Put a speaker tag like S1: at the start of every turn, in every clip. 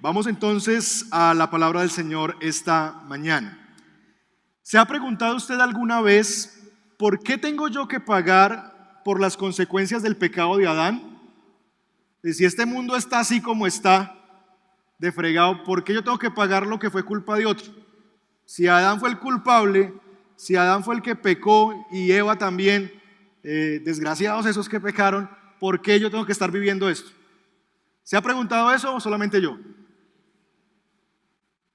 S1: Vamos entonces a la palabra del Señor esta mañana. ¿Se ha preguntado usted alguna vez por qué tengo yo que pagar por las consecuencias del pecado de Adán? Y si este mundo está así como está, de fregado, ¿por qué yo tengo que pagar lo que fue culpa de otro? Si Adán fue el culpable, si Adán fue el que pecó y Eva también, desgraciados esos que pecaron, ¿por qué yo tengo que estar viviendo esto? ¿Se ha preguntado eso o solamente yo?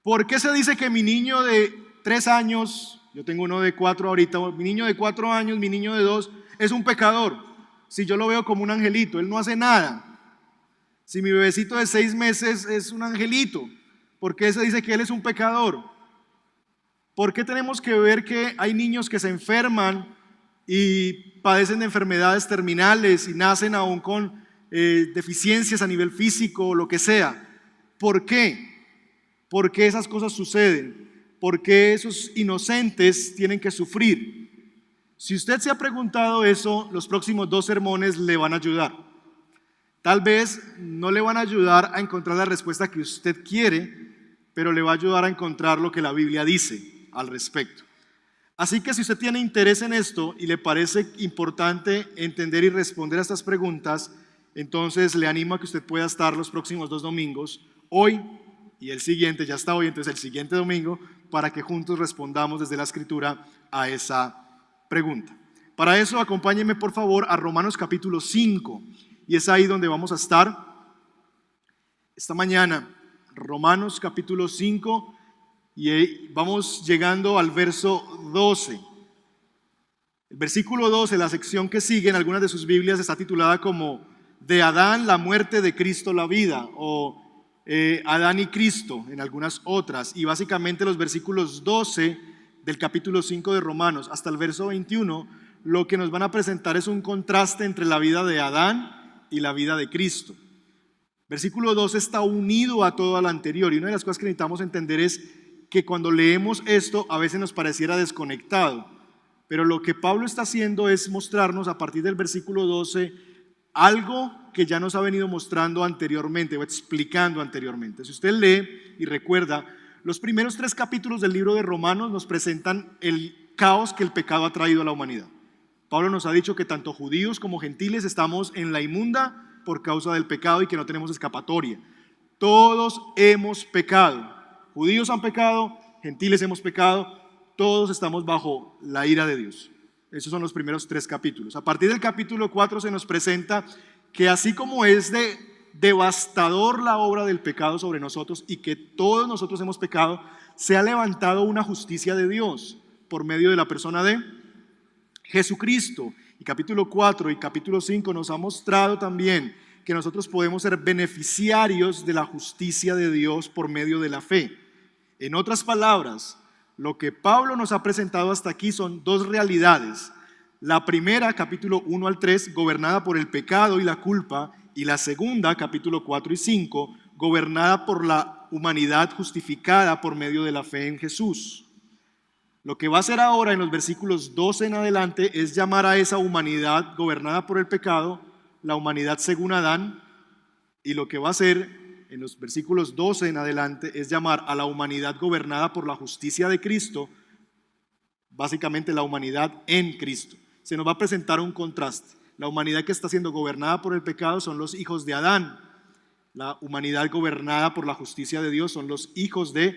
S1: ¿Por qué se dice que mi niño de 3 años, yo tengo uno de 4 ahorita, mi niño de 4 años, mi niño de 2, es un pecador? Si yo lo veo como un angelito, él no hace nada. Si mi bebecito de 6 meses es un angelito, ¿por qué se dice que él es un pecador? ¿Por qué tenemos que ver que hay niños que se enferman y padecen de enfermedades terminales y nacen aún con deficiencias a nivel físico o lo que sea? ¿Por qué? ¿Por qué esas cosas suceden? ¿Por qué esos inocentes tienen que sufrir? Si usted se ha preguntado eso, los próximos 2 sermones le van a ayudar. Tal vez no le van a ayudar a encontrar la respuesta que usted quiere, pero le va a ayudar a encontrar lo que la Biblia dice al respecto. Así que si usted tiene interés en esto y le parece importante entender y responder a estas preguntas, entonces le animo a que usted pueda estar los próximos 2 domingos, hoy y el siguiente, ya está hoy, entonces el siguiente domingo, para que juntos respondamos desde la Escritura a esa pregunta. Para eso, acompáñenme por favor a Romanos capítulo 5, y es ahí donde vamos a estar esta mañana. Romanos capítulo 5, y vamos llegando al verso 12. El versículo 12, la sección que sigue en algunas de sus Biblias, está titulada como de Adán la muerte, de Cristo la vida, o Adán y Cristo en algunas otras. Y básicamente los versículos 12 del capítulo 5 de Romanos hasta el verso 21 lo que nos van a presentar es un contraste entre la vida de Adán y la vida de Cristo. Versículo 12 está unido a todo lo anterior, y una de las cosas que necesitamos entender es que cuando leemos esto a veces nos pareciera desconectado, pero lo que Pablo está haciendo es mostrarnos a partir del versículo 12 algo que ya nos ha venido mostrando anteriormente o explicando anteriormente. Si usted lee y recuerda, los primeros 3 capítulos del libro de Romanos nos presentan el caos que el pecado ha traído a la humanidad. Pablo nos ha dicho que tanto judíos como gentiles estamos en la inmunda por causa del pecado y que no tenemos escapatoria. Todos hemos pecado. Judíos han pecado, gentiles hemos pecado, todos estamos bajo la ira de Dios. Esos son los primeros 3 capítulos. A partir del capítulo 4 se nos presenta que así como es de devastador la obra del pecado sobre nosotros y que todos nosotros hemos pecado, se ha levantado una justicia de Dios por medio de la persona de Jesucristo. Y capítulo 4 y capítulo 5 nos ha mostrado también que nosotros podemos ser beneficiarios de la justicia de Dios por medio de la fe. En otras palabras, lo que Pablo nos ha presentado hasta aquí son 2 realidades. La primera, capítulo 1 al 3, gobernada por el pecado y la culpa, y la segunda, capítulo 4 y 5, gobernada por la humanidad justificada por medio de la fe en Jesús. Lo que va a hacer ahora en los versículos 12 en adelante es llamar a esa humanidad gobernada por el pecado la humanidad según Adán, y lo que va a hacer en los versículos 12 en adelante es llamar a la humanidad gobernada por la justicia de Cristo, básicamente la humanidad en Cristo. Se nos va a presentar un contraste. La humanidad que está siendo gobernada por el pecado son los hijos de Adán. La humanidad gobernada por la justicia de Dios son los hijos de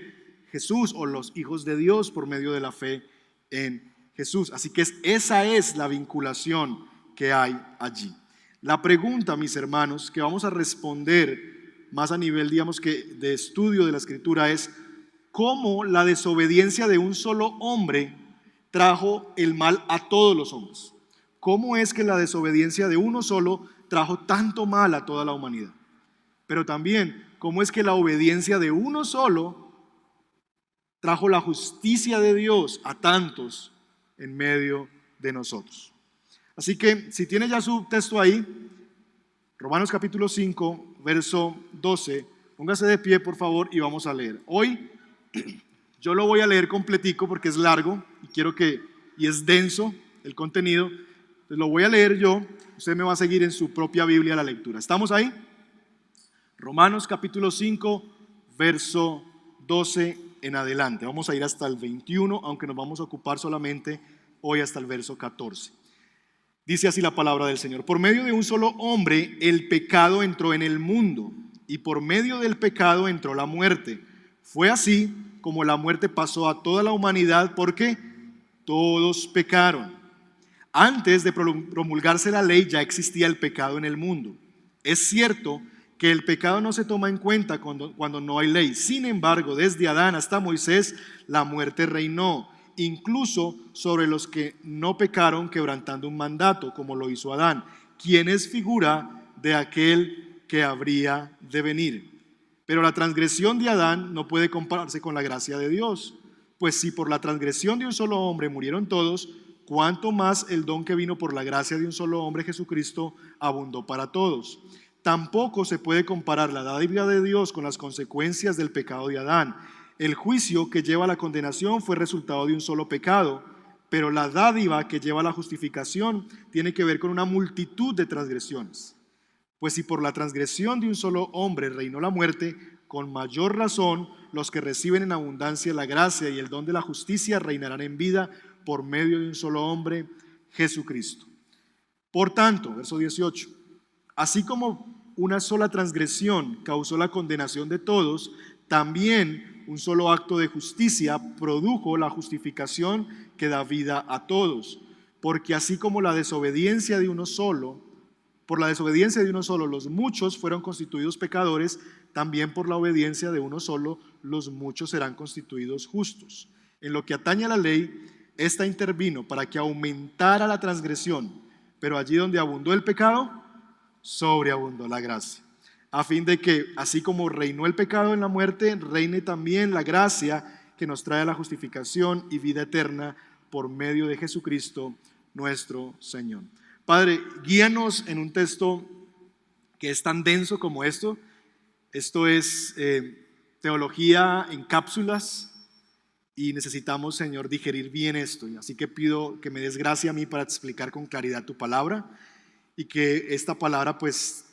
S1: Jesús, o los hijos de Dios por medio de la fe en Jesús. Así que esa es la vinculación que hay allí. La pregunta, mis hermanos, que vamos a responder más a nivel, digamos que de estudio de la Escritura, es cómo la desobediencia de un solo hombre trajo el mal a todos los hombres. ¿Cómo es que la desobediencia de uno solo trajo tanto mal a toda la humanidad? Pero también, ¿cómo es que la obediencia de uno solo trajo la justicia de Dios a tantos en medio de nosotros? Así que si tiene ya su texto ahí, Romanos capítulo 5, verso 12, póngase de pie por favor y vamos a leer. Hoy yo lo voy a leer completico porque es largo y es denso el contenido. Entonces lo voy a leer yo, usted me va a seguir en su propia Biblia la lectura. ¿Estamos ahí? Romanos capítulo 5, verso 12 en adelante. Vamos a ir hasta el 21, aunque nos vamos a ocupar solamente hoy hasta el verso 14. Dice así la palabra del Señor: por medio de un solo hombre el pecado entró en el mundo, y por medio del pecado entró la muerte. Fue así como la muerte pasó a toda la humanidad, porque todos pecaron. Antes de promulgarse la ley ya existía el pecado en el mundo. Es cierto que el pecado no se toma en cuenta cuando no hay ley. Sin embargo, desde Adán hasta Moisés, la muerte reinó, incluso sobre los que no pecaron quebrantando un mandato, como lo hizo Adán, quien es figura de aquel que habría de venir. Pero la transgresión de Adán no puede compararse con la gracia de Dios, pues si por la transgresión de un solo hombre murieron todos, cuánto más el don que vino por la gracia de un solo hombre, Jesucristo, abundó para todos. Tampoco se puede comparar la dádiva de Dios con las consecuencias del pecado de Adán. El juicio que lleva a la condenación fue resultado de un solo pecado, pero la dádiva que lleva a la justificación tiene que ver con una multitud de transgresiones. Pues si por la transgresión de un solo hombre reinó la muerte, con mayor razón los que reciben en abundancia la gracia y el don de la justicia reinarán en vida por medio de un solo hombre, Jesucristo. Por tanto, verso 18, así como una sola transgresión causó la condenación de todos, también un solo acto de justicia produjo la justificación que da vida a todos. Porque así como la desobediencia de uno solo, por la desobediencia de uno solo los muchos fueron constituidos pecadores, también por la obediencia de uno solo los muchos serán constituidos justos. En lo que atañe a la ley, esta intervino para que aumentara la transgresión, pero allí donde abundó el pecado, sobreabundó la gracia, a fin de que, así como reinó el pecado en la muerte, reine también la gracia que nos trae la justificación y vida eterna por medio de Jesucristo nuestro Señor. Padre, guíanos en un texto que es tan denso como esto. Esto es teología en cápsulas y necesitamos, Señor, digerir bien esto. Así que pido que me des gracia a mí para explicar con claridad tu palabra y que esta palabra, pues,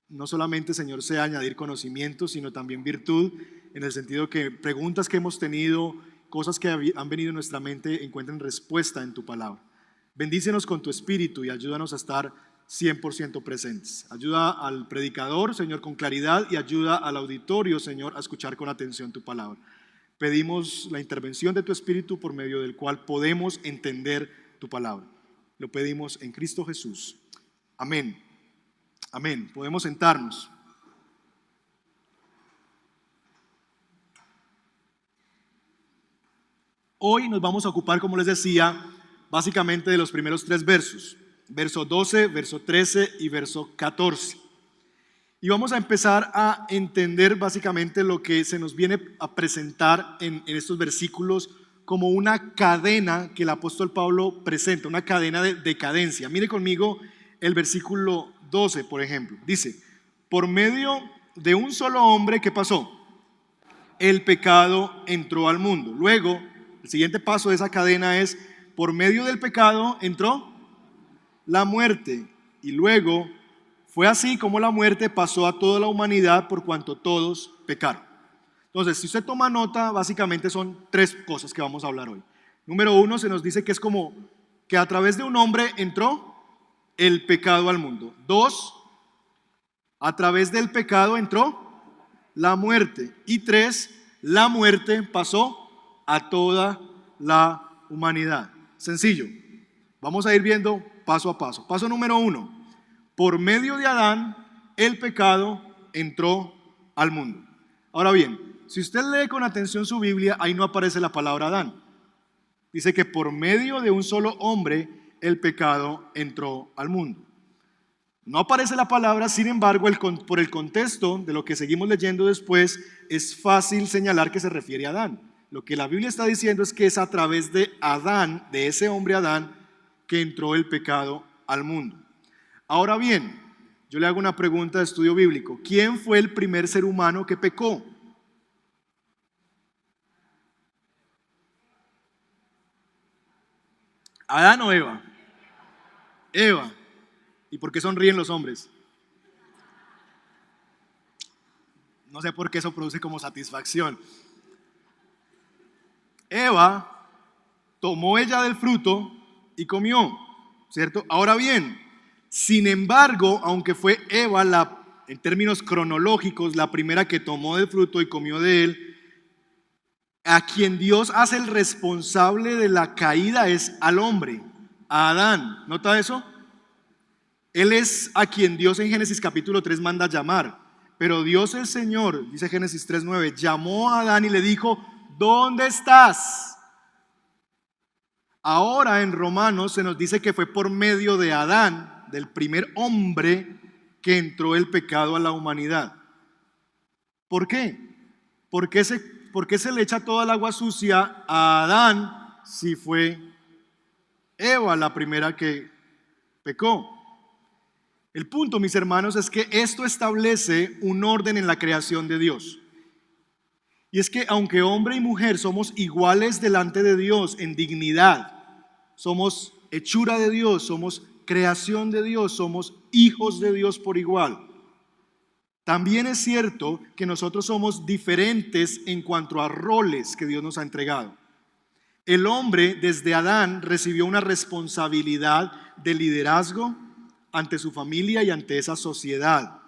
S1: no solamente, Señor, sea añadir conocimiento, sino también virtud, en el sentido que preguntas que hemos tenido, cosas que han venido en nuestra mente, encuentren respuesta en tu palabra. Bendícenos con tu espíritu y ayúdanos a estar 100% presentes. Ayuda al predicador, Señor, con claridad, y ayuda al auditorio, Señor, a escuchar con atención tu palabra. Pedimos la intervención de tu espíritu por medio del cual podemos entender tu palabra. Lo pedimos en Cristo Jesús. Amén. Amén. Podemos sentarnos. Hoy nos vamos a ocupar, como les decía, básicamente de los primeros 3 versos. Verso 12, verso 13 y verso 14. Y vamos a empezar a entender básicamente lo que se nos viene a presentar en estos versículos como una cadena que el apóstol Pablo presenta, una cadena de decadencia. Mire conmigo el versículo 12, por ejemplo. Dice: por medio de un solo hombre, ¿qué pasó? El pecado entró al mundo. Luego, el siguiente paso de esa cadena es: por medio del pecado entró la muerte, y luego fue así como la muerte pasó a toda la humanidad por cuanto todos pecaron. Entonces, si usted toma nota, básicamente son 3 cosas que vamos a hablar hoy. Número 1, se nos dice que es como que a través de un hombre entró el pecado al mundo. 2, a través del pecado entró la muerte. Y 3, la muerte pasó a toda la humanidad. Sencillo. Vamos a ir viendo paso a paso. Paso número 1. Por medio de Adán, el pecado entró al mundo. Ahora bien, si usted lee con atención su Biblia, ahí no aparece la palabra Adán. Dice que por medio de un solo hombre, el pecado entró al mundo. No aparece la palabra, sin embargo, por el contexto de lo que seguimos leyendo después, es fácil señalar que se refiere a Adán. Lo que la Biblia está diciendo es que es a través de Adán, de ese hombre Adán, que entró el pecado al mundo. Ahora bien, yo le hago una pregunta de estudio bíblico. ¿Quién fue el primer ser humano que pecó? ¿Adán o Eva? Eva. ¿Y por qué sonríen los hombres? No sé por qué eso produce como satisfacción. Eva tomó ella del fruto y comió, ¿cierto? Ahora bien, sin embargo, aunque fue Eva en términos cronológicos la primera que tomó del fruto y comió de él, a quien Dios hace el responsable de la caída es al hombre, a Adán. ¿Nota eso? Él es a quien Dios en Génesis capítulo 3 manda llamar. Pero Dios el Señor, dice Génesis 3:9, llamó a Adán y le dijo: ¿dónde estás? Ahora en Romanos se nos dice que fue por medio de Adán, del primer hombre, que entró el pecado a la humanidad. ¿Por qué? ¿Por qué se le echa toda el agua sucia a Adán si fue Eva la primera que pecó? El punto, mis hermanos, es que esto establece un orden en la creación de Dios. Y es que aunque hombre y mujer somos iguales delante de Dios en dignidad, somos hechura de Dios, somos creación de Dios, somos hijos de Dios por igual. También es cierto que nosotros somos diferentes en cuanto a roles que Dios nos ha entregado. El hombre desde Adán recibió una responsabilidad de liderazgo ante su familia y ante esa sociedad,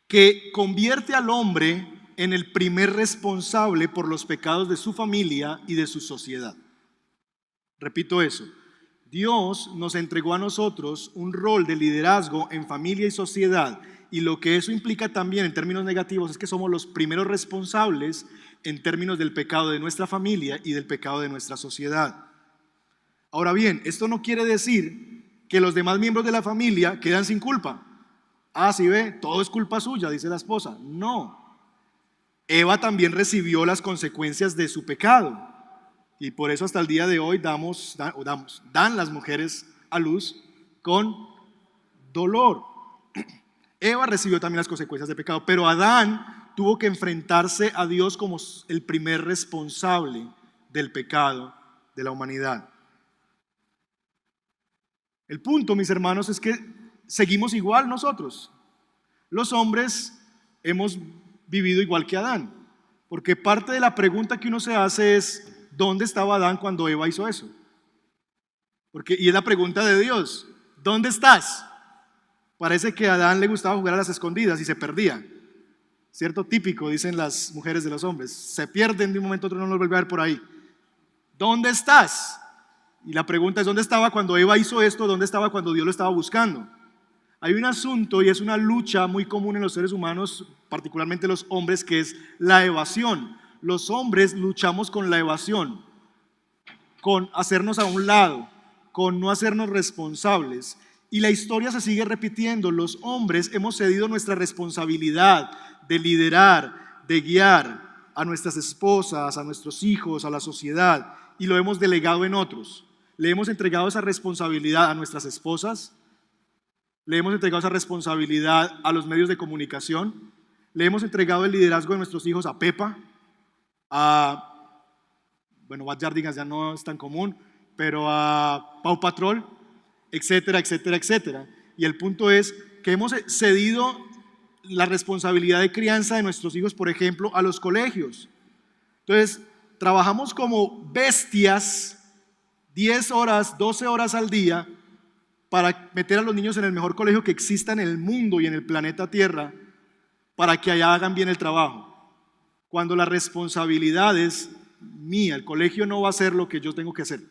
S1: que convierte al hombre en el primer responsable por los pecados de su familia y de su sociedad. Repito eso, Dios nos entregó a nosotros un rol de liderazgo en familia y sociedad, y lo que eso implica también en términos negativos es que somos los primeros responsables en términos del pecado de nuestra familia y del pecado de nuestra sociedad. Ahora bien, esto no quiere decir que los demás miembros de la familia quedan sin culpa. Ah, sí ve, todo es culpa suya, dice la esposa. No. Eva también recibió las consecuencias de su pecado. Y por eso hasta el día de hoy dan las mujeres a luz con dolor. Eva recibió también las consecuencias del pecado, pero Adán tuvo que enfrentarse a Dios como el primer responsable del pecado de la humanidad. El punto, mis hermanos, es que seguimos igual nosotros. Los hombres hemos vivido igual que Adán, porque parte de la pregunta que uno se hace es: ¿dónde estaba Adán cuando Eva hizo eso? Y es la pregunta de Dios: ¿dónde estás? Parece que a Adán le gustaba jugar a las escondidas y se perdía. ¿Cierto? Típico, dicen las mujeres de los hombres. Se pierden de un momento a otro, no los vuelve a ver por ahí. ¿Dónde estás? Y la pregunta es: ¿dónde estaba cuando Eva hizo esto? ¿Dónde estaba cuando Dios lo estaba buscando? Hay un asunto y es una lucha muy común en los seres humanos, particularmente los hombres, que es la evasión. Los hombres luchamos con la evasión, con hacernos a un lado, con no hacernos responsables. Y la historia se sigue repitiendo. Los hombres hemos cedido nuestra responsabilidad de liderar, de guiar a nuestras esposas, a nuestros hijos, a la sociedad, y lo hemos delegado en otros. Le hemos entregado esa responsabilidad a nuestras esposas, le hemos entregado esa responsabilidad a los medios de comunicación, le hemos entregado el liderazgo de nuestros hijos a Pepa, Bad Yardigas ya no es tan común, pero a Pau Patrol, etcétera, etcétera, etcétera. Y el punto es que hemos cedido la responsabilidad de crianza de nuestros hijos, por ejemplo, a los colegios. Entonces, trabajamos como bestias 10 horas, 12 horas al día para meter a los niños en el mejor colegio que exista en el mundo y en el planeta Tierra, para que allá hagan bien el trabajo. Cuando la responsabilidad es mía, el colegio no va a hacer lo que yo tengo que hacer.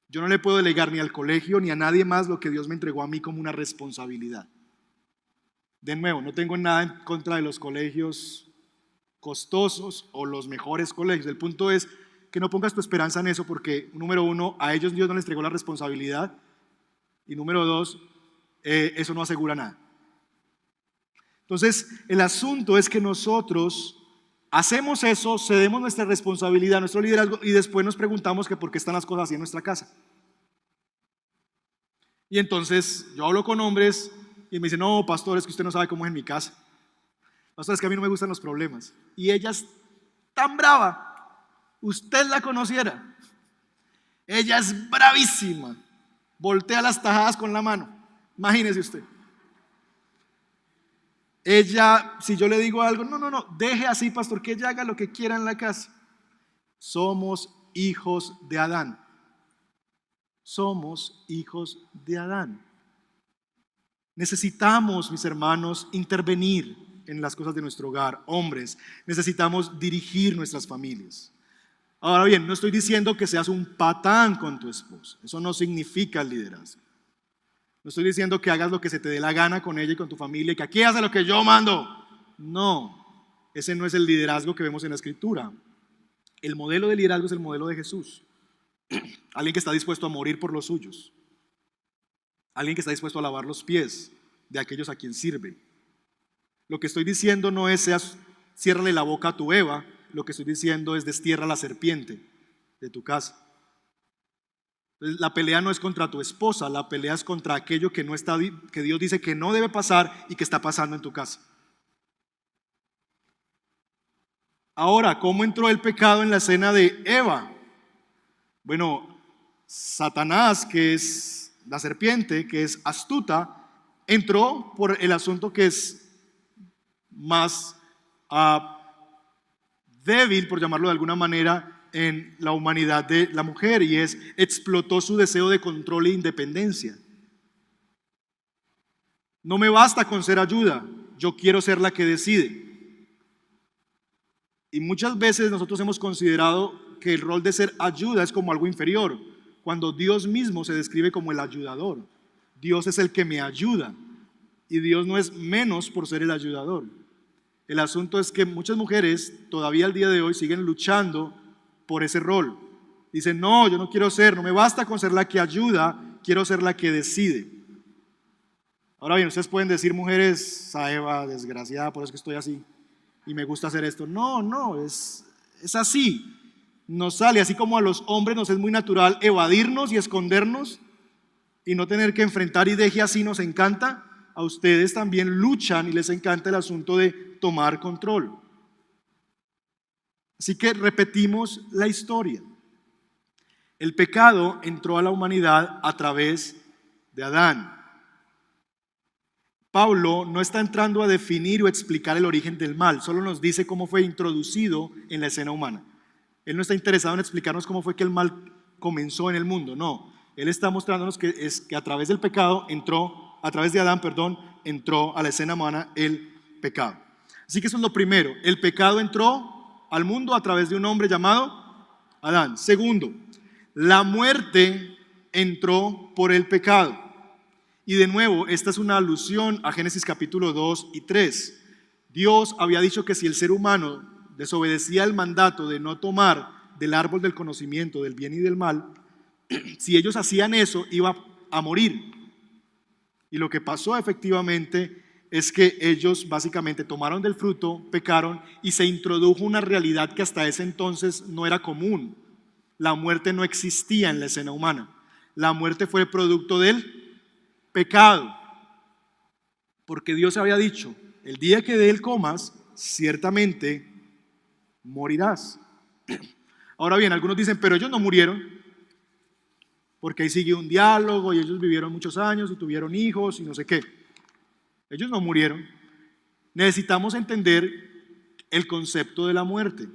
S1: Yo no le puedo delegar ni al colegio ni a nadie más lo que Dios me entregó a mí como una responsabilidad. De nuevo, no tengo nada en contra de los colegios costosos o los mejores colegios. El punto es que no pongas tu esperanza en eso, porque número uno, a ellos Dios no les entregó la responsabilidad, y número dos, eso no asegura nada. Entonces, el asunto es que nosotros hacemos eso, cedemos nuestra responsabilidad, nuestro liderazgo, y después nos preguntamos que por qué están las cosas así en nuestra casa. Y entonces yo hablo con hombres y me dicen: no, pastor, es que usted no sabe cómo es en mi casa. Pastor, es que a mí no me gustan los problemas. Y ella es tan brava, usted la conociera. Ella es bravísima, voltea las tajadas con la mano, imagínese usted. Ella, si yo le digo algo, no, no, no, deje así, pastor, que ella haga lo que quiera en la casa. Somos hijos de Adán. Somos hijos de Adán. Necesitamos, mis hermanos, intervenir en las cosas de nuestro hogar. Hombres, necesitamos dirigir nuestras familias. Ahora bien, no estoy diciendo que seas un patán con tu esposa. Eso no significa el liderazgo. No estoy diciendo que hagas lo que se te dé la gana con ella y con tu familia y que aquí hace lo que yo mando. No, ese no es el liderazgo que vemos en la Escritura. El modelo de liderazgo es el modelo de Jesús. Alguien que está dispuesto a morir por los suyos. Alguien que está dispuesto a lavar los pies de aquellos a quien sirve. Lo que estoy diciendo no es ciérrale la boca a tu Eva. Lo que estoy diciendo es destierra la serpiente de tu casa. La pelea no es contra tu esposa, la pelea es contra aquello que no está, que Dios dice que no debe pasar y que está pasando en tu casa. Ahora, ¿cómo entró el pecado en la escena de Eva? Bueno, Satanás, que es la serpiente, que es astuta, entró por el asunto que es más débil, por llamarlo de alguna manera, en la humanidad de la mujer, y explotó su deseo de control e independencia. No me basta con ser ayuda, yo quiero ser la que decide. Y muchas veces nosotros hemos considerado que el rol de ser ayuda es como algo inferior, cuando Dios mismo se describe como el ayudador. Dios es el que me ayuda y Dios no es menos por ser el ayudador. El asunto es que muchas mujeres todavía al día de hoy siguen luchando por ese rol. Dicen, no, yo no quiero ser, no me basta con ser la que ayuda, quiero ser la que decide. Ahora bien, ustedes pueden decir, mujeres, Eva, desgraciada, por eso es que estoy así y me gusta hacer esto. No, es así. Nos sale, así como a los hombres nos es muy natural evadirnos y escondernos y no tener que enfrentar y deje así nos encanta, a ustedes también luchan y les encanta el asunto de tomar control. Así que repetimos la historia. El pecado entró a la humanidad a través de Adán. Pablo no está entrando a definir o explicar el origen del mal, solo nos dice cómo fue introducido en la escena humana. Él no está interesado en explicarnos cómo fue que el mal comenzó en el mundo, no. Él está mostrándonos que a través del pecado a través de Adán, entró a la escena humana el pecado. Así que eso es lo primero. El pecado entró al mundo a través de un hombre llamado Adán. Segundo, la muerte entró por el pecado. Y de nuevo, esta es una alusión a Génesis capítulo 2 y 3. Dios había dicho que si el ser humano desobedecía el mandato de no tomar del árbol del conocimiento del bien y del mal, si ellos hacían eso, iba a morir. Y lo que pasó efectivamente es que ellos básicamente tomaron del fruto, pecaron y se introdujo una realidad que hasta ese entonces no era común. La muerte no existía en la escena humana. La muerte fue producto del pecado. Porque Dios había dicho, el día que de él comas, ciertamente morirás. Ahora bien, algunos dicen, pero ellos no murieron, porque ahí sigue un diálogo y ellos vivieron muchos años y tuvieron hijos y no sé qué. Ellos no murieron. Necesitamos entender el concepto de la muerte.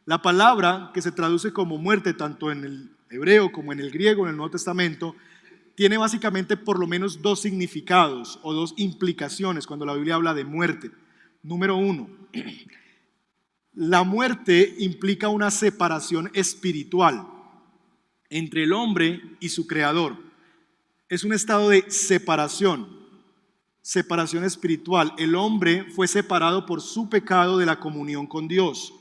S1: La palabra que se traduce como muerte, tanto en el hebreo como en el griego, en el Nuevo Testamento, tiene básicamente por lo menos dos significados o dos implicaciones cuando la Biblia habla de muerte. Número uno, la muerte implica una separación espiritual entre el hombre y su creador. Es un estado de separación espiritual. El hombre fue separado por su pecado de la comunión con Dios.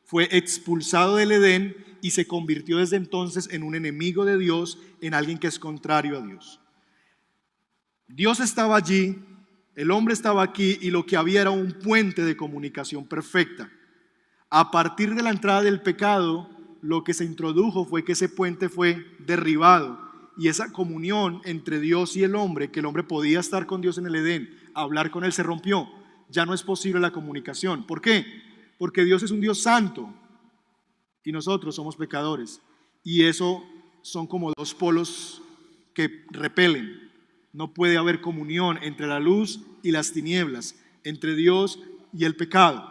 S1: Fue expulsado del Edén y se convirtió desde entonces en un enemigo de Dios, en alguien que es contrario a Dios. Dios estaba allí, el hombre estaba aquí y lo que había era un puente de comunicación perfecta. A partir de la entrada del pecado, lo que se introdujo fue que ese puente fue derribado y esa comunión entre Dios y el hombre, que el hombre podía estar con Dios en el Edén, hablar con él, se rompió. Ya no es posible la comunicación. ¿Por qué? Porque Dios es un Dios santo y nosotros somos pecadores. Y eso son como dos polos que repelen. No puede haber comunión entre la luz y las tinieblas. entre Dios y el pecado.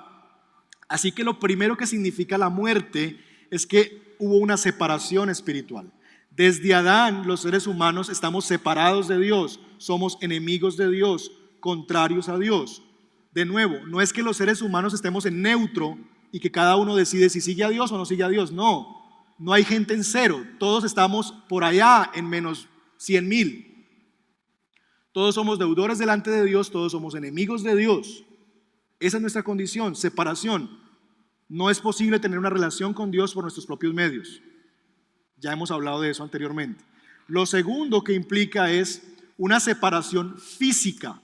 S1: Así que lo primero que significa la muerte es que hubo una separación espiritual. Desde Adán, los seres humanos estamos separados de Dios, somos enemigos de Dios, contrarios a Dios. De nuevo, no es que los seres humanos estemos en neutro y que cada uno decide si sigue a Dios o no sigue a Dios. No hay gente en cero, todos estamos por allá en menos 100,000. Todos somos deudores delante de Dios, todos somos enemigos de Dios. Esa es nuestra condición, separación. No es posible tener una relación con Dios por nuestros propios medios. Ya hemos hablado de eso anteriormente. Lo segundo que implica es una separación física.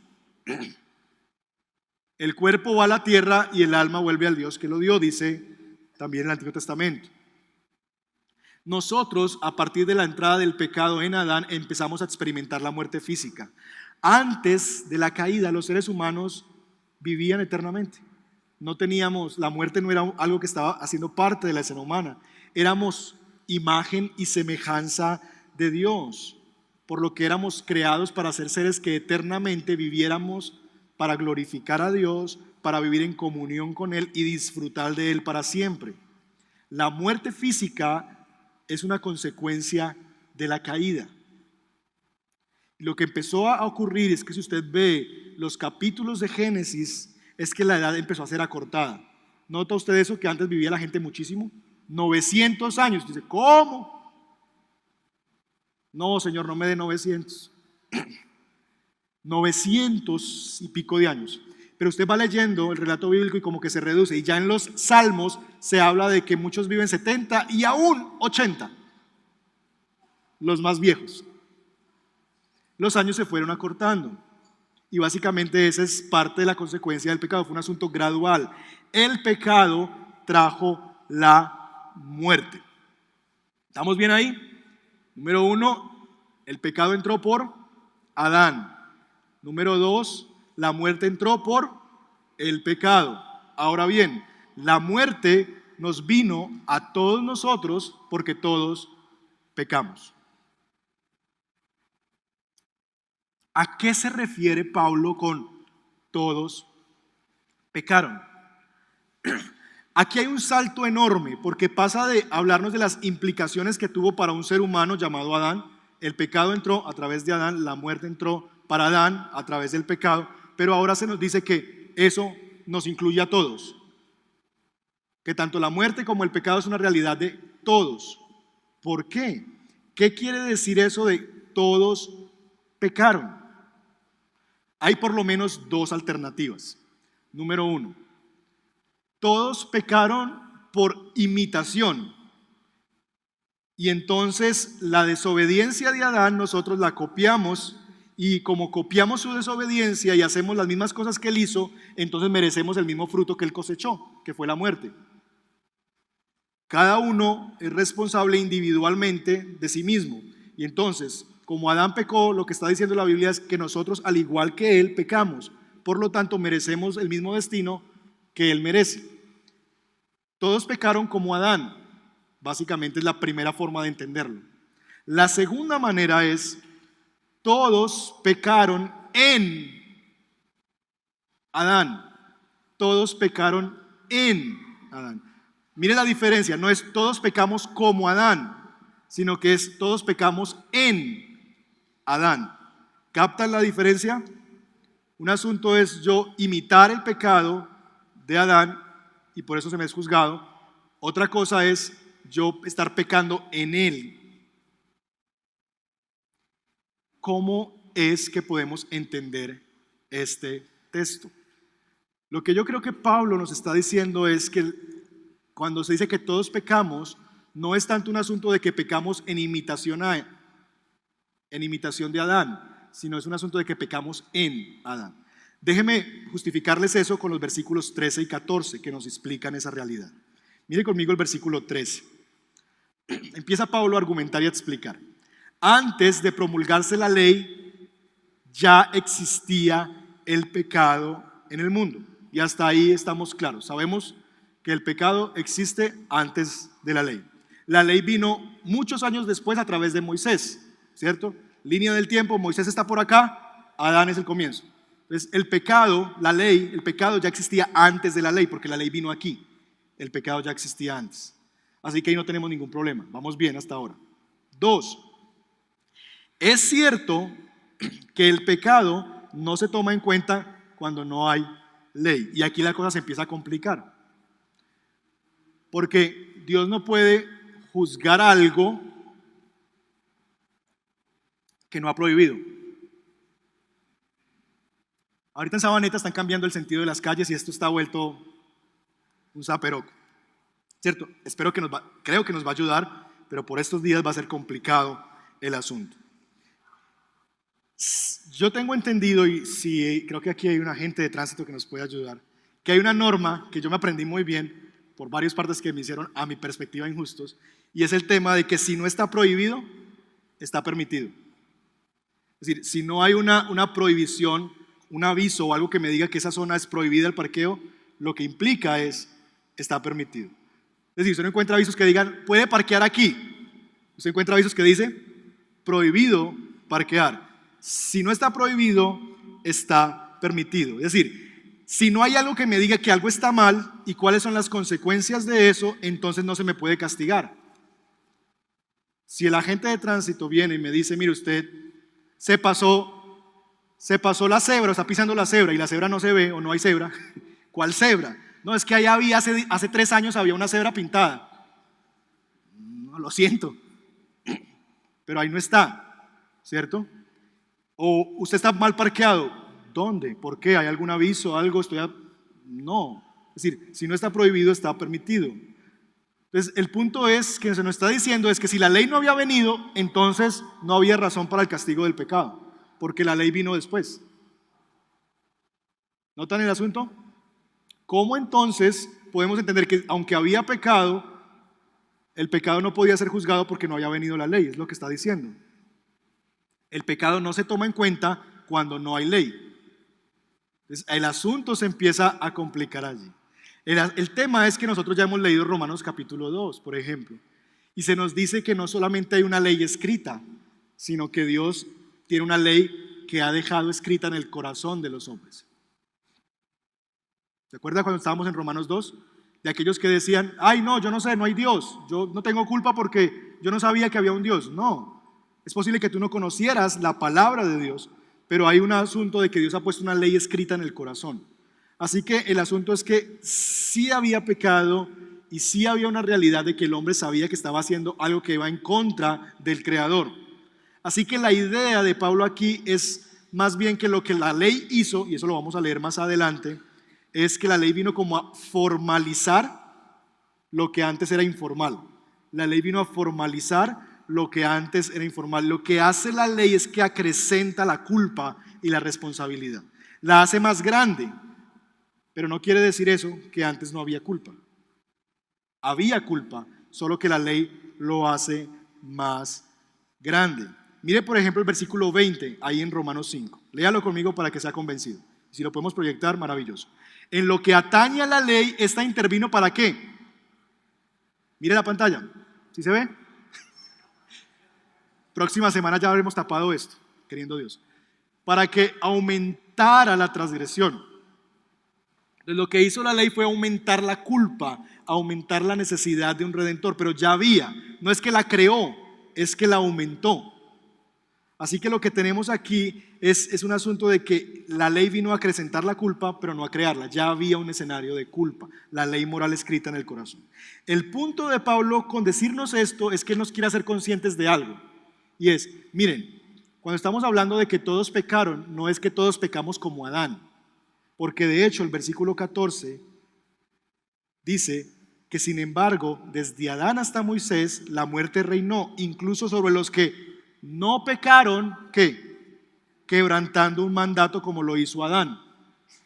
S1: El cuerpo va a la tierra y el alma vuelve al Dios que lo dio, dice también el Antiguo Testamento. Nosotros, a partir de la entrada del pecado en Adán, empezamos a experimentar la muerte física. Antes de la caída, los seres humanos vivían eternamente. La muerte no era algo que estaba haciendo parte de la escena humana. Éramos imagen y semejanza de Dios, por lo que éramos creados para ser seres que eternamente viviéramos para glorificar a Dios, para vivir en comunión con Él y disfrutar de Él para siempre. La muerte física es una consecuencia de la caída. Lo que empezó a ocurrir es que si usted ve los capítulos de Génesis, es que la edad empezó a ser acortada. ¿Nota usted eso? Que antes vivía la gente muchísimo. 900 años. Dice, ¿cómo? No, Señor, no me dé 900. 900 y pico de años. Pero usted va leyendo el relato bíblico y como que se reduce. Y ya en los Salmos se habla de que muchos viven 70 y aún 80. Los más viejos. Los años se fueron acortando. Y básicamente esa es parte de la consecuencia del pecado. Fue un asunto gradual. El pecado trajo la muerte. ¿Estamos bien ahí? Número 1, el pecado entró por Adán. Número 2, la muerte entró por el pecado. Ahora bien, la muerte nos vino a todos nosotros porque todos pecamos. ¿A qué se refiere Pablo con todos pecaron? Aquí hay un salto enorme porque pasa de hablarnos de las implicaciones que tuvo para un ser humano llamado Adán. El pecado entró a través de Adán, la muerte entró para Adán a través del pecado, pero ahora se nos dice que eso nos incluye a todos, que tanto la muerte como el pecado es una realidad de todos. ¿Por qué? ¿Qué quiere decir eso de todos pecaron? Hay por lo menos dos alternativas. Número 1, todos pecaron por imitación. Y entonces la desobediencia de Adán nosotros la copiamos, y como copiamos su desobediencia y hacemos las mismas cosas que él hizo, entonces merecemos el mismo fruto que él cosechó, que fue la muerte. Cada uno es responsable individualmente de sí mismo. Y entonces, como Adán pecó, lo que está diciendo la Biblia es que nosotros, al igual que él, pecamos. Por lo tanto, merecemos el mismo destino que él merece. Todos pecaron como Adán. Básicamente es la primera forma de entenderlo. La segunda manera es, todos pecaron en Adán. Todos pecaron en Adán. Mire la diferencia, no es todos pecamos como Adán, sino que es todos pecamos en Adán. ¿Captan la diferencia? Un asunto es yo imitar el pecado de Adán y por eso se me es juzgado. Otra cosa es yo estar pecando en él. ¿Cómo es que podemos entender este texto? Lo que yo creo que Pablo nos está diciendo es que cuando se dice que todos pecamos, no es tanto un asunto de que pecamos en imitación de Adán, sino es un asunto de que pecamos en Adán. Déjenme justificarles eso con los versículos 13 y 14 que nos explican esa realidad. Mire conmigo el versículo 13. Empieza Pablo a argumentar y a explicar. Antes de promulgarse la ley, ya existía el pecado en el mundo. Y hasta ahí estamos claros. Sabemos que el pecado existe antes de la ley. La ley vino muchos años después a través de Moisés, ¿cierto? Línea del tiempo, Moisés está por acá, Adán es el comienzo. Entonces, el pecado, la ley, el pecado ya existía antes de la ley, porque la ley vino aquí. El pecado ya existía antes. Así que ahí no tenemos ningún problema. Vamos bien hasta ahora. 2. Es cierto que el pecado no se toma en cuenta cuando no hay ley. Y aquí la cosa se empieza a complicar. Porque Dios no puede juzgar algo que no ha prohibido. Ahorita en Sabaneta están cambiando el sentido de las calles y esto está vuelto un zaperoco, ¿cierto? Creo que nos va a ayudar, pero por estos días va a ser complicado el asunto. Yo tengo entendido, y sí, creo que aquí hay un agente de tránsito que nos puede ayudar, que hay una norma que yo me aprendí muy bien por varias partes que me hicieron a mi perspectiva injustos, y es el tema de que si no está prohibido, está permitido. Es decir, si no hay una prohibición, un aviso o algo que me diga que esa zona es prohibida el parqueo, lo que implica es, está permitido. Es decir, usted no encuentra avisos que digan, puede parquear aquí. Usted encuentra avisos que dice, prohibido parquear. Si no está prohibido, está permitido. Es decir, si no hay algo que me diga que algo está mal y cuáles son las consecuencias de eso, entonces no se me puede castigar. Si el agente de tránsito viene y me dice, mire usted, se pasó la cebra, está pisando la cebra y la cebra no se ve o no hay cebra, ¿cuál cebra? No, es que ahí había, hace 3 años había una cebra pintada. No, lo siento, pero ahí no está, ¿cierto? O usted está mal parqueado. ¿Dónde? ¿Por qué? ¿Hay algún aviso? ¿Algo? No. Es decir, si no está prohibido, está permitido. Entonces, el punto es que se nos está diciendo es que si la ley no había venido, entonces no había razón para el castigo del pecado, porque la ley vino después. ¿Notan el asunto? ¿Cómo entonces podemos entender que aunque había pecado, el pecado no podía ser juzgado porque no había venido la ley? Es lo que está diciendo. El pecado no se toma en cuenta cuando no hay ley. Entonces, el asunto se empieza a complicar allí. El tema es que nosotros ya hemos leído Romanos capítulo 2, por ejemplo, y se nos dice que no solamente hay una ley escrita, sino que Dios tiene una ley que ha dejado escrita en el corazón de los hombres. ¿Se acuerda cuando estábamos en Romanos 2? De aquellos que decían, ay no, yo no sé, no hay Dios, yo no tengo culpa porque yo no sabía que había un Dios. No, es posible que tú no conocieras la palabra de Dios, pero hay un asunto de que Dios ha puesto una ley escrita en el corazón. Así que el asunto es que sí había pecado y sí había una realidad de que el hombre sabía que estaba haciendo algo que iba en contra del Creador. Así que la idea de Pablo aquí es más bien que lo que la ley hizo, y eso lo vamos a leer más adelante, es que la ley vino como a formalizar lo que antes era informal. La ley vino a formalizar lo que antes era informal. Lo que hace la ley es que acrecenta la culpa y la responsabilidad. La hace más grande, pero no quiere decir eso que antes no había culpa. Había culpa, solo que la ley lo hace más grande. Mire por ejemplo el versículo 20, ahí en Romanos 5. Léalo conmigo para que sea convencido. Si lo podemos proyectar, maravilloso. En lo que atañe a la ley, esta intervino ¿para qué? Mire la pantalla, ¿sí se ve? Próxima semana ya habremos tapado esto, queriendo Dios. Para que aumentara la transgresión. Entonces, lo que hizo la ley fue aumentar la culpa, aumentar la necesidad de un redentor, pero ya había. No es que la creó, es que la aumentó. Así que lo que tenemos aquí es un asunto de que la ley vino a acrecentar la culpa, pero no a crearla. Ya había un escenario de culpa, la ley moral escrita en el corazón. El punto de Pablo con decirnos esto es que él nos quiere hacer conscientes de algo. Y es, miren, cuando estamos hablando de que todos pecaron, no es que todos pecamos como Adán. Porque de hecho el versículo 14 dice que sin embargo, desde Adán hasta Moisés, la muerte reinó, incluso sobre los que no pecaron, ¿qué? Quebrantando un mandato como lo hizo Adán.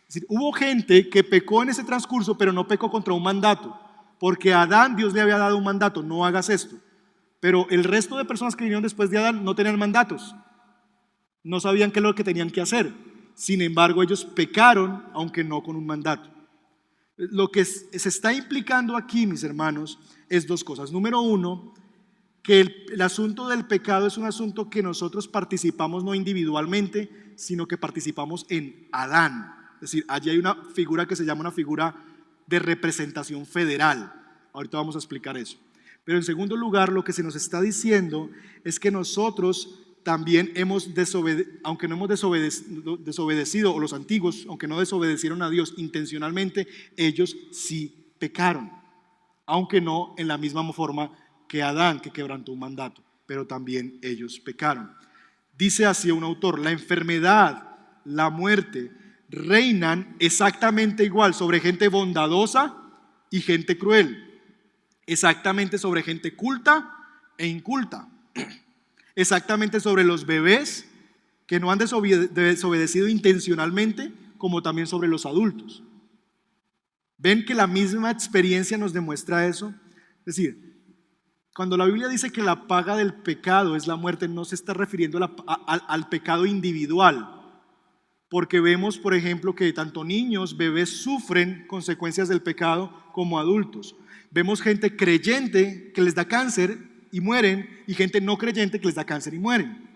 S1: Es decir, hubo gente que pecó en ese transcurso, pero no pecó contra un mandato, porque a Adán Dios le había dado un mandato, no hagas esto. Pero el resto de personas que vinieron después de Adán no tenían mandatos, no sabían qué es lo que tenían que hacer. Sin embargo, ellos pecaron, aunque no con un mandato. Lo que se está implicando aquí, mis hermanos, es 2 cosas. Número 1, que el asunto del pecado es un asunto que nosotros participamos no individualmente, sino que participamos en Adán. Es decir, allí hay una figura que se llama una figura de representación federal. Ahorita vamos a explicar eso. Pero en segundo lugar, lo que se nos está diciendo es que nosotros también aunque no hemos desobedecido, o los antiguos, aunque no desobedecieron a Dios intencionalmente, ellos sí pecaron, aunque no en la misma forma que Adán, que quebrantó un mandato, pero también ellos pecaron. Dice así un autor: la enfermedad, la muerte reinan exactamente igual sobre gente bondadosa y gente cruel, exactamente sobre gente culta e inculta, exactamente sobre los bebés que no han desobedecido intencionalmente, como también sobre los adultos. ¿Ven que la misma experiencia nos demuestra eso? Es decir, cuando la Biblia dice que la paga del pecado es la muerte, no se está refiriendo al pecado individual, porque vemos, por ejemplo, que tanto niños, bebés sufren consecuencias del pecado como adultos. Vemos gente creyente que les da cáncer y mueren, y gente no creyente que les da cáncer y mueren.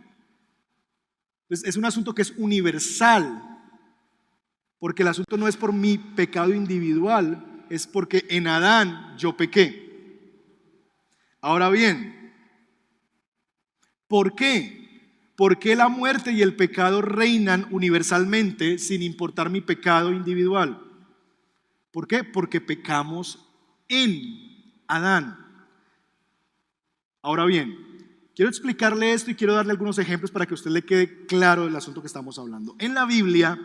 S1: Entonces, es un asunto que es universal, porque el asunto no es por mi pecado individual, es porque en Adán yo pequé. Ahora bien, ¿por qué? ¿Por qué la muerte y el pecado reinan universalmente sin importar mi pecado individual? ¿Por qué? Porque pecamos en Adán. Ahora bien, quiero explicarle esto y quiero darle algunos ejemplos para que a usted le quede claro el asunto que estamos hablando. En la Biblia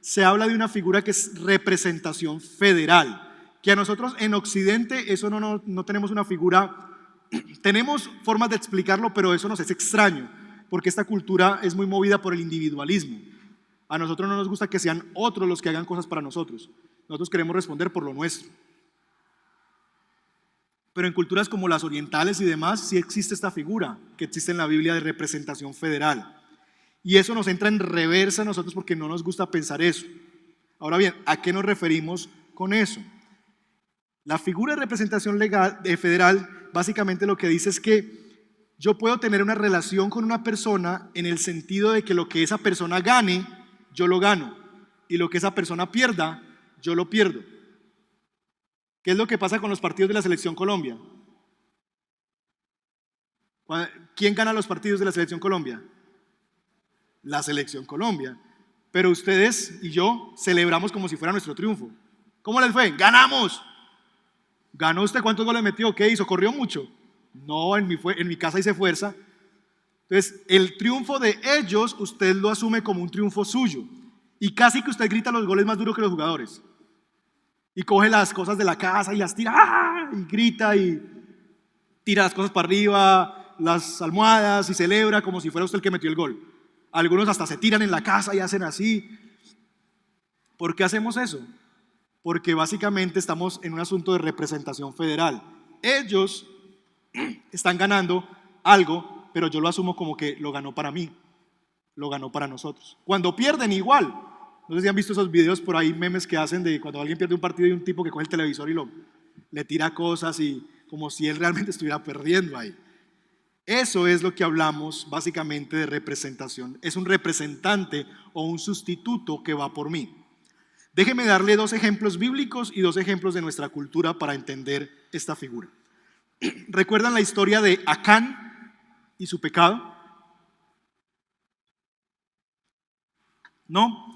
S1: se habla de una figura que es representación federal, que a nosotros en Occidente eso no tenemos una figura, tenemos formas de explicarlo, pero eso nos es extraño, porque esta cultura es muy movida por el individualismo. A nosotros no nos gusta que sean otros los que hagan cosas para nosotros. Nosotros queremos responder por lo nuestro. Pero en culturas como las orientales y demás, sí existe esta figura que existe en la Biblia de representación federal. Y eso nos entra en reversa a nosotros porque no nos gusta pensar eso. Ahora bien, ¿a qué nos referimos con eso? La figura de representación legal, federal básicamente lo que dice es que yo puedo tener una relación con una persona en el sentido de que lo que esa persona gane, yo lo gano, y lo que esa persona pierda, yo lo pierdo. ¿Qué es lo que pasa con los partidos de la Selección Colombia? ¿Quién gana los partidos de la Selección Colombia? La Selección Colombia. Pero ustedes y yo celebramos como si fuera nuestro triunfo. ¿Cómo les fue? ¡Ganamos! ¿Ganó usted? ¿Cuántos goles metió? ¿Qué hizo? ¿Corrió mucho? No, en mi casa hice fuerza. Entonces, el triunfo de ellos, usted lo asume como un triunfo suyo. Y casi que usted grita los goles más duros que los jugadores. Y coge las cosas de la casa y las tira, ¡ah!, y grita y tira las cosas para arriba, las almohadas, y celebra como si fuera usted el que metió el gol. Algunos hasta se tiran en la casa y hacen así. ¿Por qué hacemos eso? Porque básicamente estamos en un asunto de representación federal. Ellos están ganando algo, pero yo lo asumo como que lo ganó para mí, lo ganó para nosotros. Cuando pierden, igual. No sé si han visto esos videos por ahí, memes que hacen de cuando alguien pierde un partido y un tipo que coge el televisor y le tira cosas y como si él realmente estuviera perdiendo ahí. Eso es lo que hablamos básicamente de representación. Es un representante o un sustituto que va por mí. Déjeme darle dos ejemplos bíblicos y dos ejemplos de nuestra cultura para entender esta figura. ¿Recuerdan la historia de Acán y su pecado? ¿No?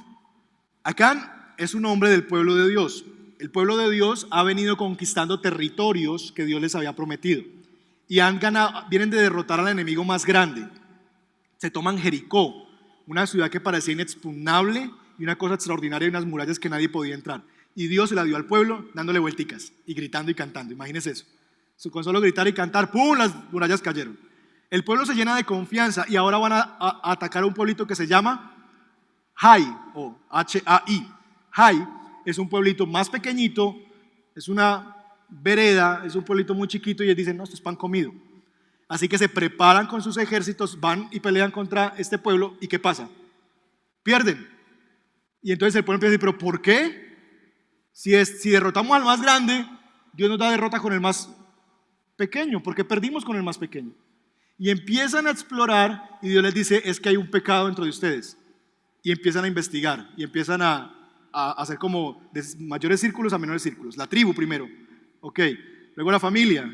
S1: Acán es un hombre del pueblo de Dios. El pueblo de Dios ha venido conquistando territorios que Dios les había prometido y vienen de derrotar al enemigo más grande. Se toman Jericó, una ciudad que parecía inexpugnable y una cosa extraordinaria, y unas murallas que nadie podía entrar. Y Dios se la dio al pueblo dándole vuelticas y gritando y cantando. Imagínense eso. Con solo gritar y cantar, ¡pum!, las murallas cayeron. El pueblo se llena de confianza y ahora van a atacar a un pueblito que se llama Hai, o H-A-I. Hai es un pueblito más pequeñito, es una vereda, es un pueblito muy chiquito, y ellos dicen, no, esto es pan comido. Así que se preparan con sus ejércitos, van y pelean contra este pueblo, ¿y qué pasa? Pierden. Y entonces el pueblo empieza a decir, ¿pero por qué? Si derrotamos al más grande, Dios nos da derrota con el más pequeño, porque perdimos con el más pequeño. Y empiezan a explorar y Dios les dice, es que hay un pecado dentro de ustedes. y empiezan a investigar y empiezan a hacer como de mayores círculos a menores círculos. La tribu primero, ok, luego la familia,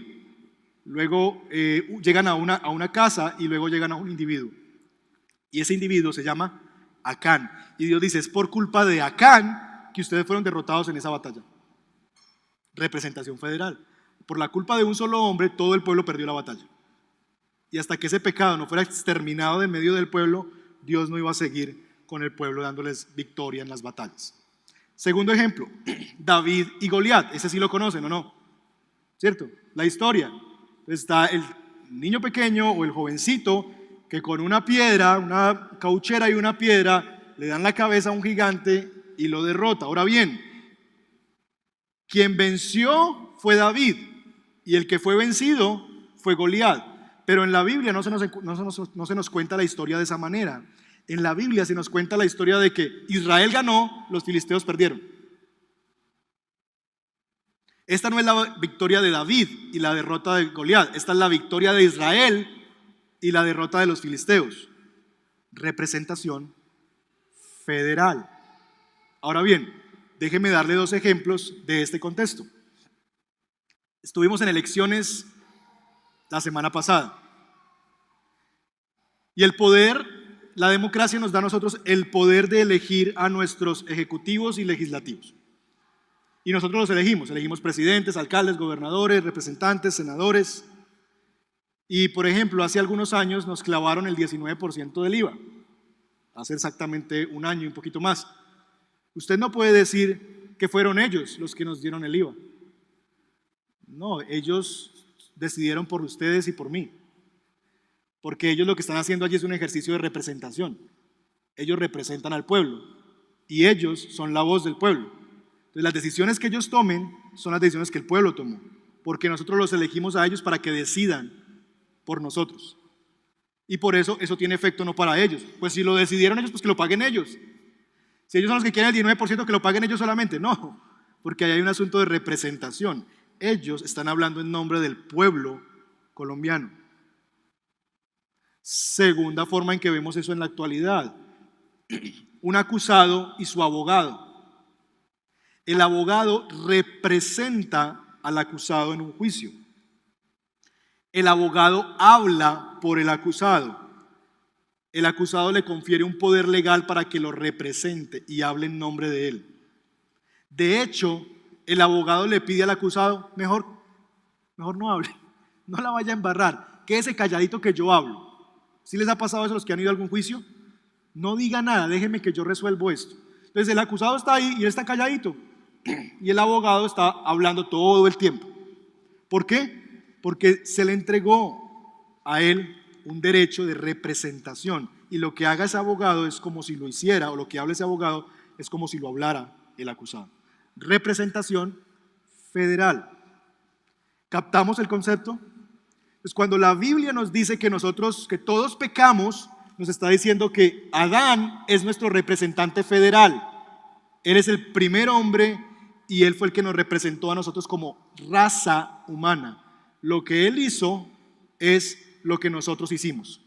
S1: luego llegan a una casa y luego llegan a un individuo. Y ese individuo se llama Acán. Y Dios dice, es por culpa de Acán que ustedes fueron derrotados en esa batalla. Representación federal. Por la culpa de un solo hombre, todo el pueblo perdió la batalla. Y hasta que ese pecado no fuera exterminado de medio del pueblo, Dios no iba a seguir con el pueblo dándoles victoria en las batallas. Segundo ejemplo, David y Goliat. Ese sí lo conocen, ¿o no? ¿Cierto? La historia. Está el niño pequeño o el jovencito que con una piedra, una cauchera y una piedra, le dan la cabeza a un gigante y lo derrota. Ahora bien, quien venció fue David y el que fue vencido fue Goliat. Pero en la Biblia no se nos cuenta la historia de esa manera. En la Biblia se nos cuenta la historia de que Israel ganó, los filisteos perdieron. Esta no es la victoria de David y la derrota de Goliat. Esta es la victoria de Israel y la derrota de los filisteos. Representación federal. Ahora bien, déjeme darle dos ejemplos de este contexto. Estuvimos en elecciones la semana pasada. Y el poder, la democracia nos da a nosotros el poder de elegir a nuestros ejecutivos y legislativos. Y nosotros los elegimos presidentes, alcaldes, gobernadores, representantes, senadores. Y por ejemplo, hace algunos años nos clavaron el 19% del IVA. Hace exactamente un año y un poquito más. Usted no puede decir que fueron ellos los que nos dieron el IVA. No, ellos decidieron por ustedes y por mí. Porque ellos lo que están haciendo allí es un ejercicio de representación. Ellos representan al pueblo y ellos son la voz del pueblo. Entonces las decisiones que ellos tomen son las decisiones que el pueblo tomó, porque nosotros los elegimos a ellos para que decidan por nosotros. Y por eso tiene efecto no para ellos. Pues si lo decidieron ellos, pues que lo paguen ellos. Si ellos son los que quieren el 19%, que lo paguen ellos solamente. No, porque ahí hay un asunto de representación. Ellos están hablando en nombre del pueblo colombiano. Segunda forma en que vemos eso en la actualidad. Un acusado y su abogado. El abogado representa al acusado en un juicio. El abogado habla por el acusado. El acusado le confiere un poder legal para que lo represente y hable en nombre de él. De hecho, el abogado le pide al acusado, mejor no hable, no la vaya a embarrar, quédese calladito que yo hablo. ¿Sí les ha pasado eso a los que han ido a algún juicio? No diga nada, déjeme que yo resuelvo esto. Entonces el acusado está ahí y él está calladito y el abogado está hablando todo el tiempo. ¿Por qué? Porque se le entregó a él un derecho de representación y lo que haga ese abogado es como si lo hiciera, o lo que hable ese abogado es como si lo hablara el acusado. Representación federal. ¿Captamos el concepto? Pues cuando la Biblia nos dice que que todos pecamos, nos está diciendo que Adán es nuestro representante federal. Él es el primer hombre y él fue el que nos representó a nosotros como raza humana. Lo que él hizo es lo que nosotros hicimos.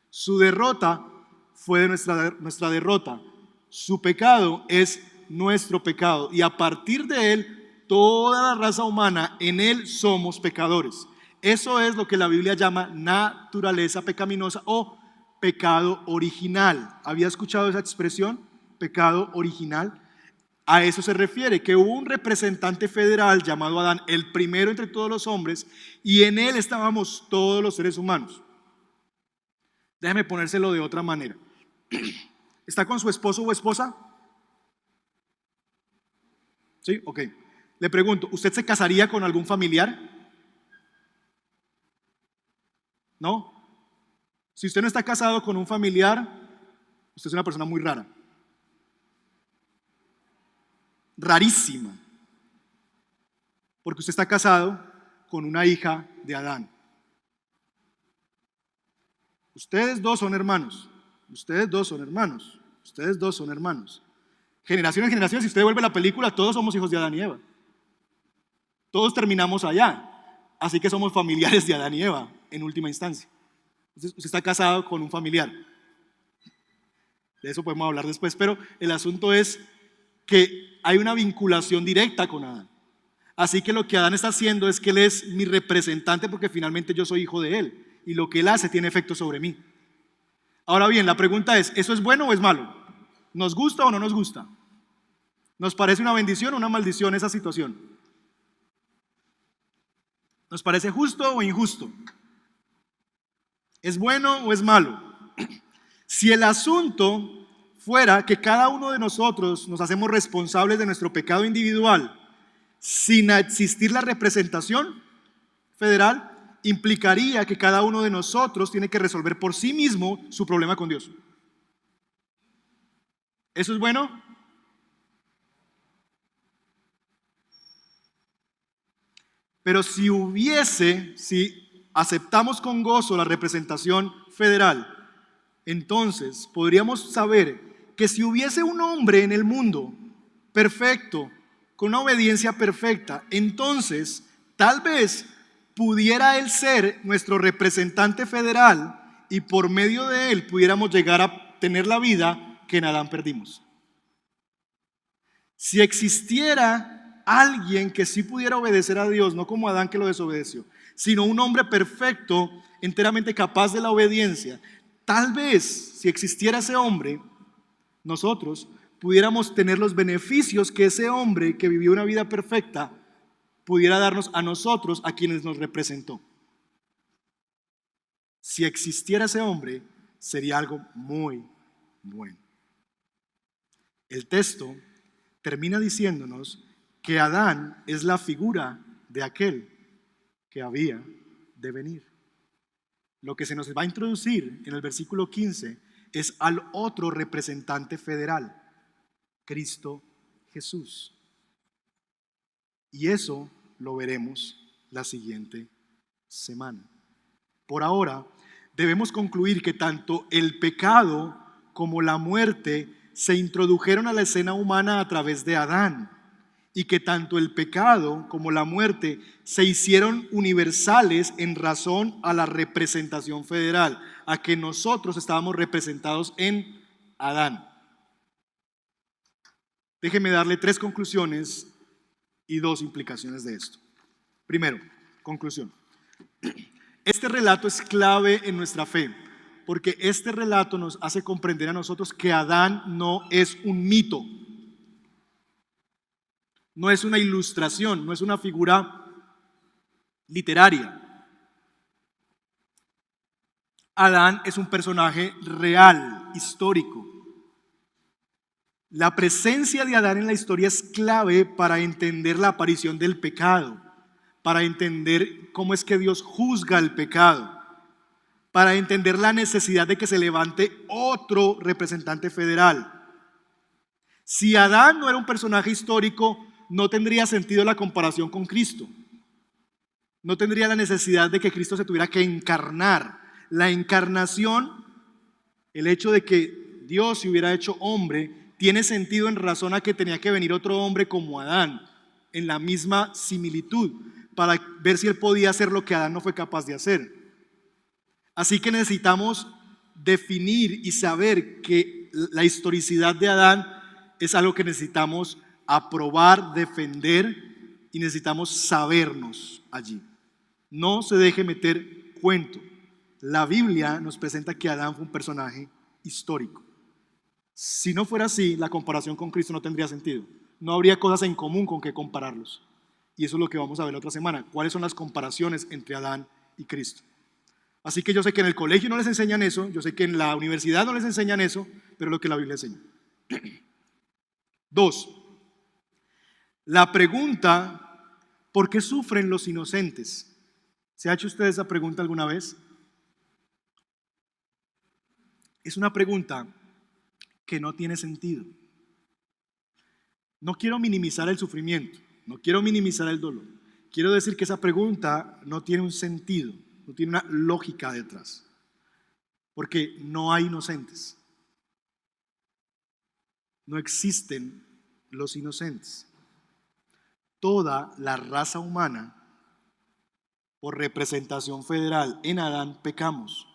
S1: Su derrota fue nuestra derrota. Su pecado es nuestro pecado. Y a partir de él, toda la raza humana, en él somos pecadores. Eso es lo que la Biblia llama naturaleza pecaminosa o pecado original. ¿Había escuchado esa expresión? Pecado original. A eso se refiere, que hubo un representante federal llamado Adán, el primero entre todos los hombres, y en él estábamos todos los seres humanos. Déjeme ponérselo de otra manera. ¿Está con su esposo o esposa? ¿Sí? Ok. Le pregunto, ¿usted se casaría con algún familiar? ¿No? Si usted no está casado con un familiar, usted es una persona muy rara. Rarísima. Porque usted está casado con una hija de Adán. Ustedes dos son hermanos. Ustedes dos son hermanos. Ustedes dos son hermanos. Generación en generación, si usted vuelve la película, todos somos hijos de Adán y Eva. Todos terminamos allá. Así que somos familiares de Adán y Eva, en última instancia. Entonces, usted está casado con un familiar. De eso podemos hablar después, pero el asunto es que hay una vinculación directa con Adán. Así que lo que Adán está haciendo es que él es mi representante porque finalmente yo soy hijo de él y lo que él hace tiene efecto sobre mí. Ahora bien, la pregunta es, ¿eso es bueno o es malo? ¿Nos gusta o no nos gusta? ¿Nos parece una bendición o una maldición esa situación? ¿Nos parece justo o injusto? ¿Es bueno o es malo? Si el asunto fuera que cada uno de nosotros nos hacemos responsables de nuestro pecado individual sin existir la representación federal, implicaría que cada uno de nosotros tiene que resolver por sí mismo su problema con Dios. ¿Eso es bueno? Pero si aceptamos con gozo la representación federal, entonces podríamos saber que si hubiese un hombre en el mundo perfecto, con una obediencia perfecta, entonces tal vez pudiera él ser nuestro representante federal y por medio de él pudiéramos llegar a tener la vida que en Adán perdimos. Si existiera alguien que sí pudiera obedecer a Dios, no como Adán que lo desobedeció, sino un hombre perfecto, enteramente capaz de la obediencia, tal vez si existiera ese hombre, nosotros pudiéramos tener los beneficios que ese hombre que vivió una vida perfecta pudiera darnos a nosotros, a quienes nos representó. Si existiera ese hombre, sería algo muy bueno. El texto termina diciéndonos que Adán es la figura de aquel que había de venir. Lo que se nos va a introducir en el versículo 15 es al otro representante federal, Cristo Jesús. Y eso lo veremos la siguiente semana. Por ahora, debemos concluir que tanto el pecado como la muerte se introdujeron a la escena humana a través de Adán, y que tanto el pecado como la muerte se hicieron universales en razón a la representación federal, a que nosotros estábamos representados en Adán. Déjeme darle 3 conclusiones y 2 implicaciones de esto. Primero, conclusión. Este relato es clave en nuestra fe, porque este relato nos hace comprender a nosotros que Adán no es un mito, no es una ilustración, no es una figura literaria. Adán es un personaje real, histórico. La presencia de Adán en la historia es clave para entender la aparición del pecado, para entender cómo es que Dios juzga el pecado, para entender la necesidad de que se levante otro representante federal. Si Adán no era un personaje histórico, no tendría sentido la comparación con Cristo. No tendría la necesidad de que Cristo se tuviera que encarnar. La encarnación, el hecho de que Dios se hubiera hecho hombre, tiene sentido en razón a que tenía que venir otro hombre como Adán, en la misma similitud, para ver si él podía hacer lo que Adán no fue capaz de hacer. Así que necesitamos definir y saber que la historicidad de Adán es algo que necesitamos aprobar, defender, y necesitamos sabernos allí. No se deje meter cuento. La Biblia nos presenta que Adán fue un personaje histórico. Si no fuera así, la comparación con Cristo no tendría sentido. No habría cosas en común con que compararlos. Y eso es lo que vamos a ver la otra semana. ¿Cuáles son las comparaciones entre Adán y Cristo? Así que yo sé que en el colegio no les enseñan eso, yo sé que en la universidad no les enseñan eso, pero es lo que la Biblia enseña. 2. La pregunta, ¿por qué sufren los inocentes? ¿Se ha hecho usted esa pregunta alguna vez? Es una pregunta que no tiene sentido. No quiero minimizar el sufrimiento, no quiero minimizar el dolor. Quiero decir que esa pregunta no tiene un sentido, no tiene una lógica detrás, porque no hay inocentes. No existen los inocentes. Toda la raza humana, por representación federal en Adán, pecamos.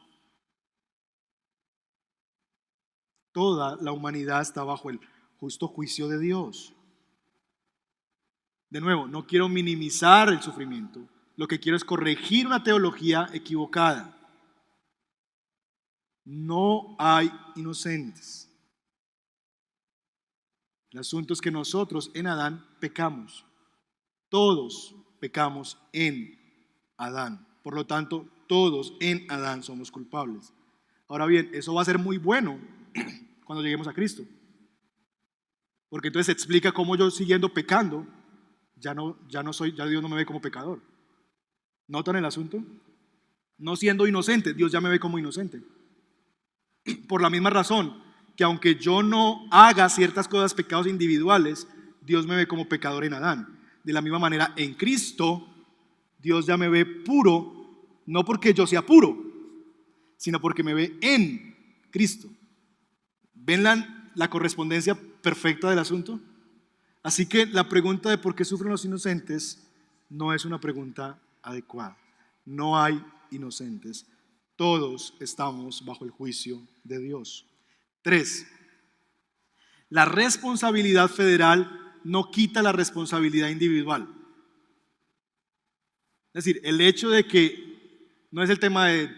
S1: Toda la humanidad está bajo el justo juicio de Dios. De nuevo, no quiero minimizar el sufrimiento. Lo que quiero es corregir una teología equivocada. No hay inocentes. El asunto es que nosotros en Adán pecamos. Todos pecamos en Adán. Por lo tanto, todos en Adán somos culpables. Ahora bien, eso va a ser muy bueno cuando lleguemos a Cristo. Porque entonces se explica cómo yo siguiendo pecando, ya Dios no me ve como pecador. ¿Notan el asunto? No siendo inocente, Dios ya me ve como inocente. Por la misma razón que aunque yo no haga ciertas cosas, pecados individuales, Dios me ve como pecador en Adán. De la misma manera, en Cristo, Dios ya me ve puro, no porque yo sea puro, sino porque me ve en Cristo. ¿Ven la correspondencia perfecta del asunto? Así que la pregunta de por qué sufren los inocentes no es una pregunta adecuada. No hay inocentes. Todos estamos bajo el juicio de Dios. 3. La responsabilidad federal no quita la responsabilidad individual. Es decir, el hecho de que no es el tema de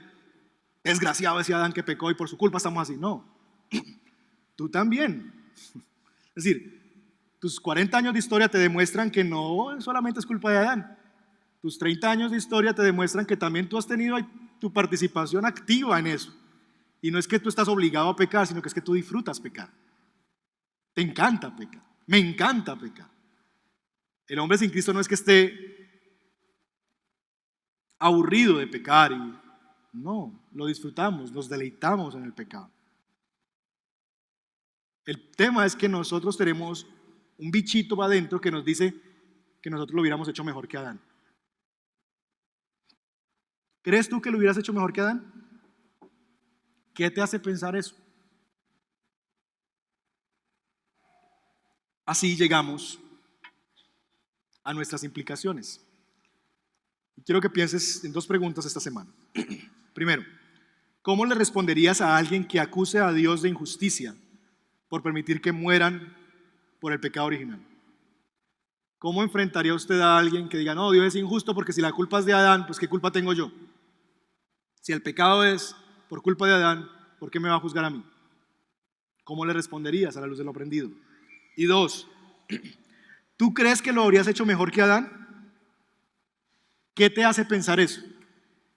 S1: desgraciado ese Adán que pecó y por su culpa estamos así. No, tú también. Es decir, tus 40 años de historia te demuestran que no solamente es culpa de Adán. Tus 30 años de historia te demuestran que también tú has tenido tu participación activa en eso. Y no es que tú estás obligado a pecar, sino que es que tú disfrutas pecar. Te encanta pecar. Me encanta pecar. El hombre sin Cristo no es que esté aburrido de pecar. No, lo disfrutamos, nos deleitamos en el pecado. El tema es que nosotros tenemos un bichito adentro que nos dice que nosotros lo hubiéramos hecho mejor que Adán. ¿Crees tú que lo hubieras hecho mejor que Adán? ¿Qué te hace pensar eso? Así llegamos a nuestras implicaciones. Y quiero que pienses en 2 preguntas esta semana. Primero, ¿cómo le responderías a alguien que acuse a Dios de injusticia por permitir que mueran por el pecado original? ¿Cómo enfrentaría usted a alguien que diga, no, Dios es injusto porque si la culpa es de Adán, pues ¿qué culpa tengo yo? Si el pecado es por culpa de Adán, ¿por qué me va a juzgar a mí? ¿Cómo le responderías a la luz de lo aprendido? Y 2, ¿tú crees que lo habrías hecho mejor que Adán? ¿Qué te hace pensar eso?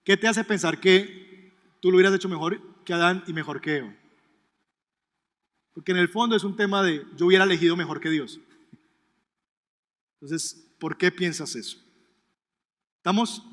S1: ¿Qué te hace pensar que tú lo hubieras hecho mejor que Adán y mejor que Eva? Porque en el fondo es un tema de yo hubiera elegido mejor que Dios. Entonces, ¿por qué piensas eso? ¿Estamos